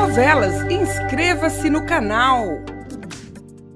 novelas. Inscreva-se no canal.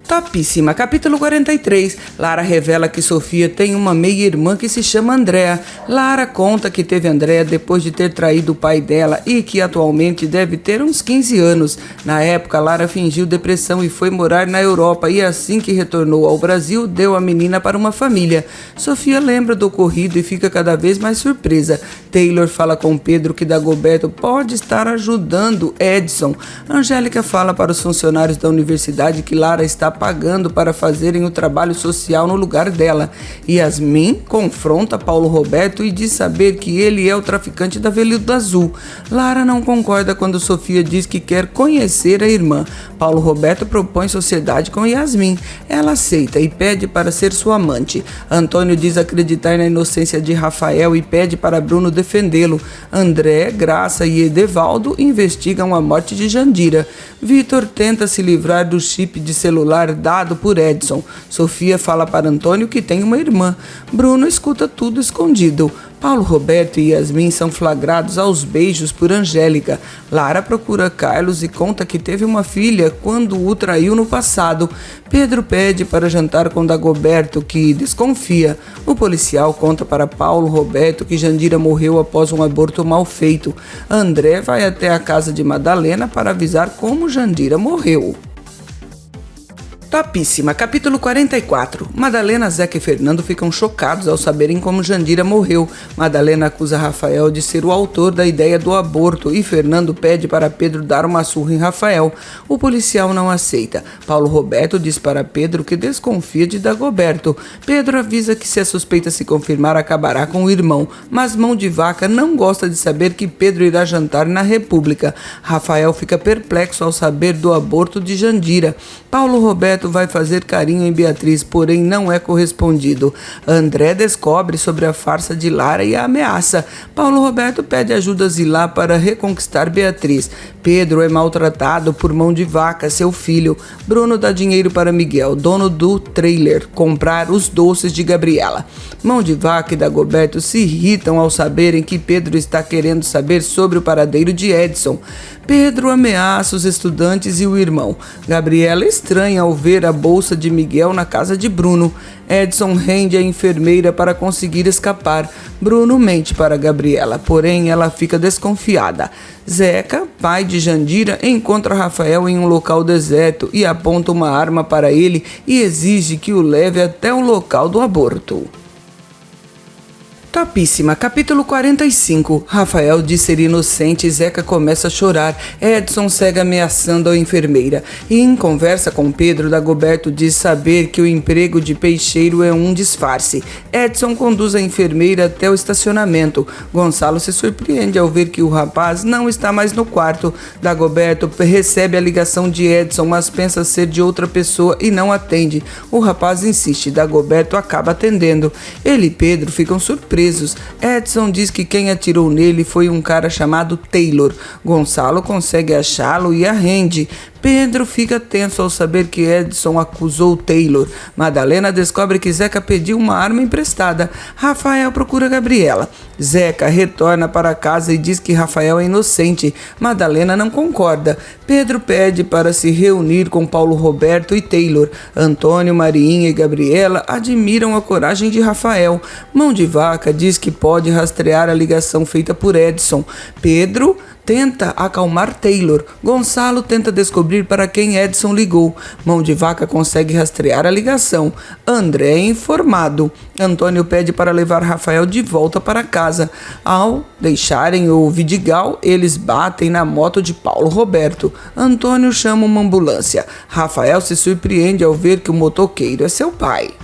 Topíssima, capítulo 43. Lara revela que Sofia tem uma meia-irmã que se chama Andréa. Lara conta que teve Andréa depois de ter traído o pai dela e que atualmente deve ter uns 15 anos. Na época, Lara fingiu depressão e foi morar na Europa e assim que retornou ao Brasil, deu a menina para uma família. Sofia lembra do ocorrido e fica cada vez mais surpresa. Taylor fala com Pedro que Dagoberto pode estar ajudando Edson. Angélica fala para os funcionários da universidade que Lara está pagando para fazerem o trabalho social no lugar dela. Yasmin confronta Paulo Roberto e diz saber que ele é o traficante da Veludo Azul. Lara não concorda quando Sofia diz que quer conhecer a irmã. Paulo Roberto propõe sociedade com Yasmin. Ela aceita e pede para ser sua amante. Antônio diz acreditar na inocência de Rafael e pede para Bruno defendê-lo. André, Graça e Edevaldo investigam a morte de Jandira. Vitor tenta se livrar do chip de celular dado por Edson. Sofia fala para Antônio que tem uma irmã. Bruno escuta tudo escondido. Paulo Roberto e Yasmin são flagrados aos beijos por Angélica. Lara procura Carlos e conta que teve uma filha quando o traiu no passado. Pedro pede para jantar com Dagoberto, que desconfia. O policial conta para Paulo Roberto que Jandira morreu após um aborto mal feito. André vai até a casa de Madalena para avisar como Jandira morreu. Topíssima, capítulo 44. Madalena, Zeca e Fernando ficam chocados ao saberem como Jandira morreu. Madalena acusa Rafael de ser o autor da ideia do aborto e Fernando pede para Pedro dar uma surra em Rafael. O policial não aceita. Paulo Roberto diz para Pedro que desconfia de Dagoberto. Pedro avisa que se a suspeita se confirmar acabará com o irmão, mas Mão de Vaca não gosta de saber que Pedro irá jantar na República. Rafael fica perplexo ao saber do aborto de Jandira. Paulo Roberto vai fazer carinho em Beatriz, porém não é correspondido. André descobre sobre a farsa de Lara e a ameaça. Paulo Roberto pede ajuda a Zilá para reconquistar Beatriz. Pedro é maltratado por Mão de Vaca, seu filho. Bruno dá dinheiro para Miguel, dono do trailer, comprar os doces de Gabriela. Mão de Vaca e Dagoberto se irritam ao saberem que Pedro está querendo saber sobre o paradeiro de Edson. Pedro ameaça os estudantes e o irmão. Gabriela estranha ao ver a bolsa de Miguel na casa de Bruno. Edson rende a enfermeira para conseguir escapar. Bruno mente para Gabriela, porém ela fica desconfiada. Zeca, pai de Jandira, encontra Rafael em um local deserto e aponta uma arma para ele e exige que o leve até o local do aborto. Topíssima, capítulo 45. Rafael diz ser inocente e Zeca começa a chorar. Edson segue ameaçando a enfermeira. E em conversa com Pedro, Dagoberto diz saber que o emprego de peixeiro é um disfarce. Edson conduz a enfermeira até o estacionamento. Gonçalo se surpreende ao ver que o rapaz não está mais no quarto. Dagoberto recebe a ligação de Edson, mas pensa ser de outra pessoa e não atende. O rapaz insiste, Dagoberto acaba atendendo. Ele e Pedro ficam surpresos. Edson diz que quem atirou nele foi um cara chamado Taylor. Gonçalo consegue achá-lo e a rende. Pedro fica tenso ao saber que Edson acusou Taylor. Madalena descobre que Zeca pediu uma arma emprestada. Rafael procura Gabriela. Zeca retorna para casa e diz que Rafael é inocente. Madalena não concorda. Pedro pede para se reunir com Paulo Roberto e Taylor. Antônio, Mariinha e Gabriela admiram a coragem de Rafael. Mão de Vaca diz que pode rastrear a ligação feita por Edson. Pedro tenta acalmar Taylor. Gonçalo tenta descobrir para quem Edson ligou. Mão de Vaca consegue rastrear a ligação. André é informado. Antônio pede para levar Rafael de volta para casa. Ao deixarem o Vidigal, eles batem na moto de Paulo Roberto. Antônio chama uma ambulância. Rafael se surpreende ao ver que o motoqueiro é seu pai.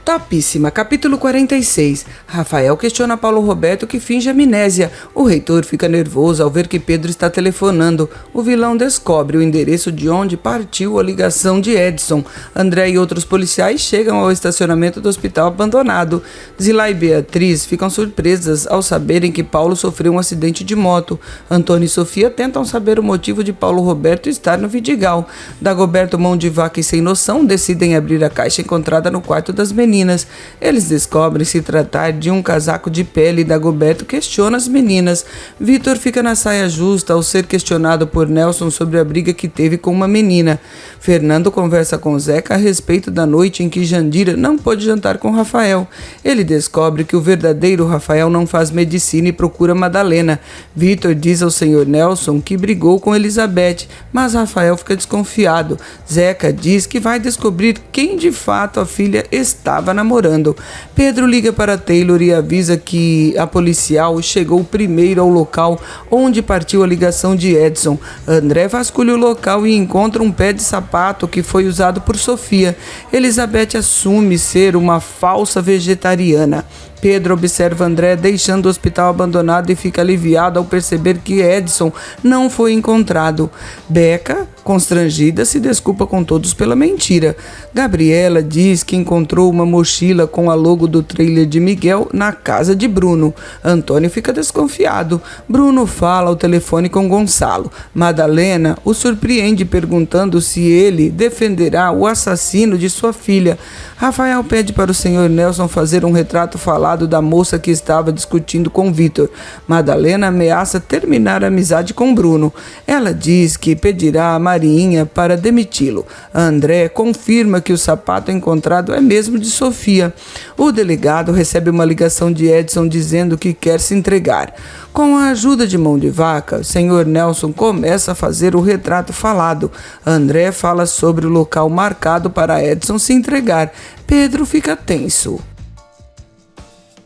Topíssima, capítulo 46. Rafael questiona Paulo Roberto que finge amnésia. O reitor fica nervoso ao ver que Pedro está telefonando. O vilão descobre o endereço de onde partiu a ligação de Edson. André e outros policiais chegam ao estacionamento do hospital abandonado. Zilá e Beatriz ficam surpresas ao saberem que Paulo sofreu um acidente de moto. Antônio e Sofia tentam saber o motivo de Paulo Roberto estar no Vidigal. Dagoberto, Mão de Vaca e Sem Noção decidem abrir a caixa encontrada no quarto das meninas. meninas. Eles descobrem se tratar de um casaco de pele e Dagoberto questiona as meninas. Vitor fica na saia justa ao ser questionado por Nelson sobre a briga que teve com uma menina. Fernando conversa com Zeca a respeito da noite em que Jandira não pôde jantar com Rafael. Ele descobre que o verdadeiro Rafael não faz medicina e procura Madalena. Vitor diz ao Sr. Nelson que brigou com Elizabeth, mas Rafael fica desconfiado. Zeca diz que vai descobrir quem de fato a filha estava namorando. Pedro liga para Taylor e avisa que a policial chegou primeiro ao local onde partiu a ligação de Edson. André vasculha o local e encontra um pé de sapato que foi usado por Sofia. Elizabeth assume ser uma falsa vegetariana. Pedro observa André deixando o hospital abandonado e fica aliviado ao perceber que Edson não foi encontrado. Becca, constrangida, se desculpa com todos pela mentira. Gabriela diz que encontrou uma mochila com a logo do trailer de Miguel na casa de Bruno. Antônio fica desconfiado. Bruno fala ao telefone com Gonçalo. Madalena o surpreende perguntando se ele defenderá o assassino de sua filha. Rafael pede para o Sr. Nelson fazer um retrato falado da moça que estava discutindo com Vitor. Madalena ameaça terminar a amizade com Bruno. Ela diz que pedirá a Marinha para demiti-lo. André confirma que o sapato encontrado é mesmo de Sofia. O delegado recebe uma ligação de Edson dizendo que quer se entregar. Com a ajuda de Mão de Vaca, o Sr. Nelson começa a fazer o retrato falado. André fala sobre o local marcado para Edson se entregar. Pedro fica tenso.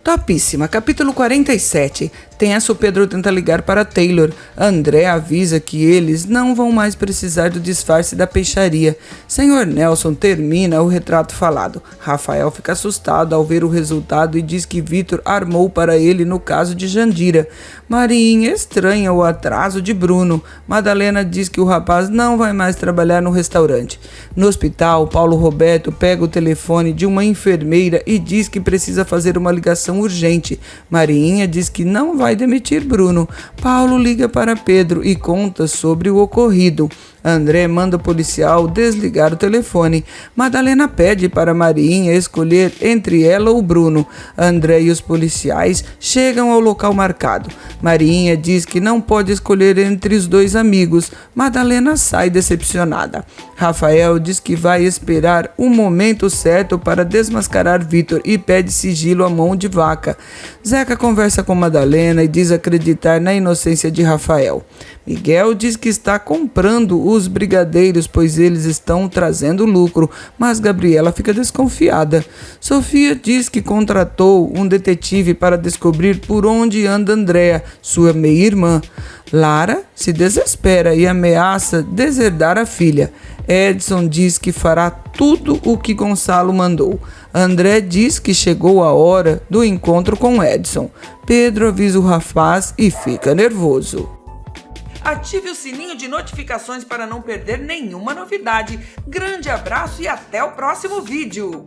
Topíssima, capítulo 47. Tenso, Pedro tenta ligar para Taylor. André avisa que eles não vão mais precisar do disfarce da peixaria. Sr. Nelson termina o retrato falado. Rafael fica assustado ao ver o resultado e diz que Vitor armou para ele no caso de Jandira. Marinha estranha o atraso de Bruno. Madalena diz que o rapaz não vai mais trabalhar no restaurante. No hospital, Paulo Roberto pega o telefone de uma enfermeira e diz que precisa fazer uma ligação urgente. Marinha diz que não vai demitir Bruno. Paulo liga para Pedro e conta sobre o ocorrido. André manda o policial desligar o telefone. Madalena pede para Marinha escolher entre ela ou Bruno. André e os policiais chegam ao local marcado. Marinha diz que não pode escolher entre os dois amigos. Madalena sai decepcionada. Rafael diz que vai esperar o momento certo para desmascarar Vitor e pede sigilo à Mão de Vaca. Zeca conversa com Madalena e diz acreditar na inocência de Rafael. Miguel diz que está comprando os brigadeiros, pois eles estão trazendo lucro, mas Gabriela fica desconfiada. Sofia diz que contratou um detetive para descobrir por onde anda Andréa, sua meia-irmã. Lara se desespera e ameaça deserdar a filha. Edson diz que fará tudo o que Gonçalo mandou. André diz que chegou a hora do encontro com Edson. Pedro avisa o rapaz e fica nervoso. Ative o sininho de notificações para não perder nenhuma novidade. Grande abraço e até o próximo vídeo!